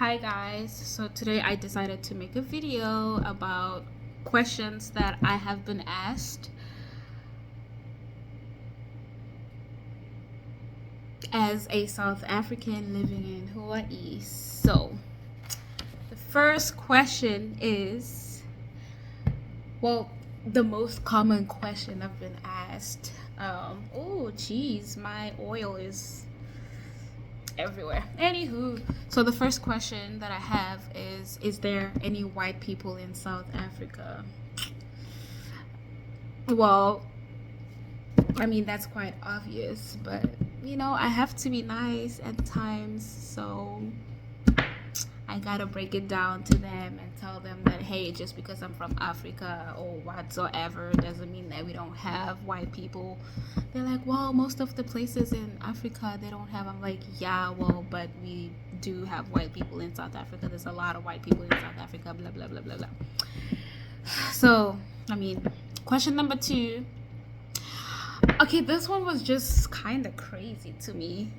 Hi guys, so today I decided to make a video about questions that I have been asked as a South African living in Hawaii. So the first question is, well, the most common question I've been asked. Oh geez, my oil is everywhere. Anywho, so the first question that I have is there any white people in South Africa? Well, I mean, that's quite obvious, but I have to be nice at times, so I gotta break it down to them and tell them that, hey, just because I'm from Africa or whatsoever doesn't mean that we don't have white people. They're like, well, most of the places in Africa they don't have. I'm like, yeah, well, but we do have white people in South Africa. There's a lot of white people in South Africa, blah, blah, blah, blah, blah. So, I mean, question number two. Okay, this one was just kind of crazy to me.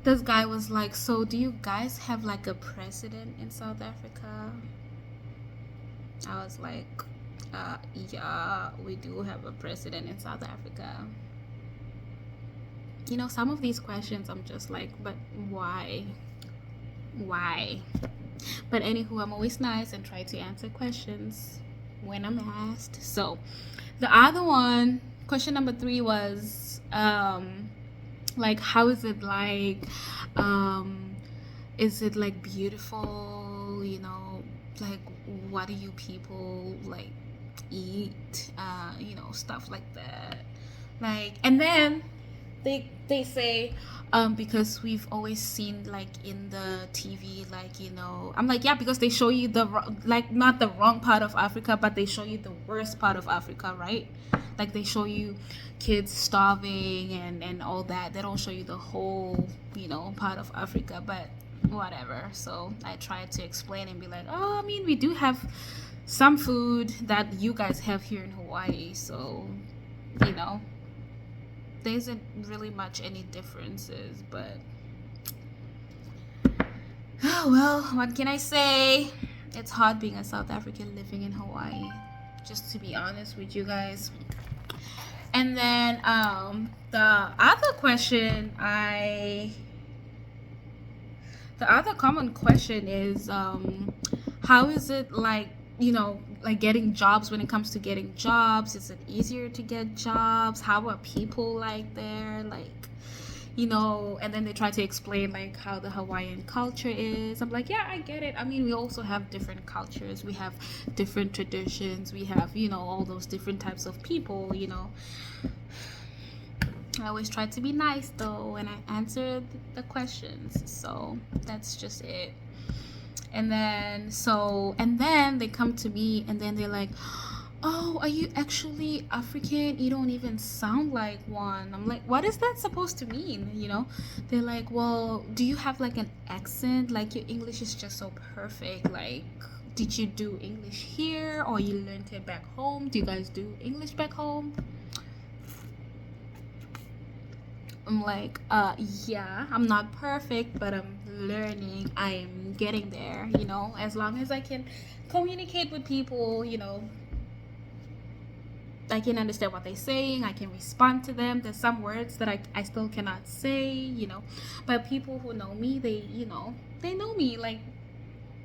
This guy was like, so do you guys have like a president in South Africa? I was like, yeah, we do have a president in South Africa. Some of these questions I'm just like, but why? Why? But anywho, I'm always nice and try to answer questions when I'm asked. So the other one, question number 3 was, like, how is it like? Is it like beautiful? Like, what do you people like eat? Stuff like that. Like, and then they say, because we've always seen like in the TV, like, I'm like, yeah, because they show you like, not the wrong part of Africa, but they show you the worst part of Africa, right? Like, they show you kids starving and all that. They don't show you the whole part of Africa, but whatever. So I tried to explain and be like, oh, I mean, we do have some food that you guys have here in Hawaii, so there isn't really much any differences. But oh well, what can I say? It's hard being a South African living in Hawaii, just to be honest with you guys. And then the other common question is, how is it like, like getting jobs? When it comes to getting jobs, is it easier to get jobs? How are people like there, like, and then they try to explain like how the Hawaiian culture is. I'm like, yeah, I get it. I mean, we also have different cultures, we have different traditions, we have all those different types of people. I always try to be nice though when I answer the questions, so that's just it. And then they come to me and then they're like, oh, are you actually African? You don't even sound like one. I'm like, what is that supposed to mean? They're like, well, do you have like an accent? Like, your English is just so perfect. Like, did you do English here or you learned it back home? Do you guys do English back home? I'm like, yeah, I'm not perfect, but I'm learning. I am getting there, as long as I can communicate with people, I can understand what they're saying. I can respond to them. There's some words that I still cannot say, but people who know me, they know me. Like,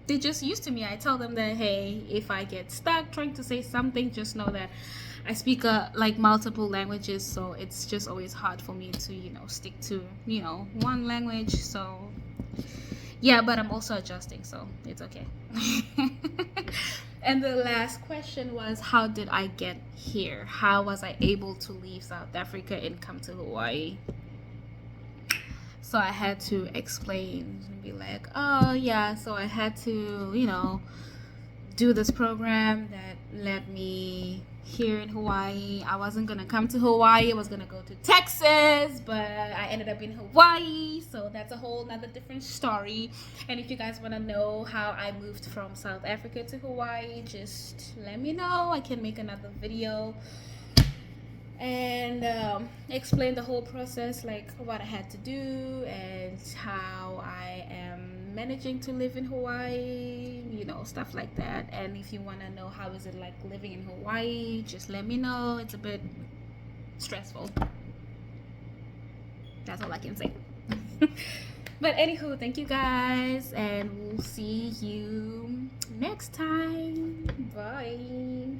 they just used to me. I tell them that, hey, if I get stuck trying to say something, just know that I speak like multiple languages, so it's just always hard for me to stick to one language. So yeah, but I'm also adjusting, so it's okay. And the last question was, how did I get here? How was I able to leave South Africa and come to Hawaii? So I had to explain and be like, oh yeah, so I had to do this program that led me here in Hawaii. I wasn't gonna come to Hawaii, I was gonna go to Texas, but I ended up in Hawaii, so that's a whole nother different story. And if you guys want to know how I moved from South Africa to Hawaii, just let me know. I can make another video and explain the whole process, like what I had to do and how I am managing to live in Hawaii, you know, stuff like that. And if you want to know how is it like living in Hawaii, just let me know. It's a bit stressful. That's all I can say. But anywho, thank you guys, and we'll see you next time. Bye.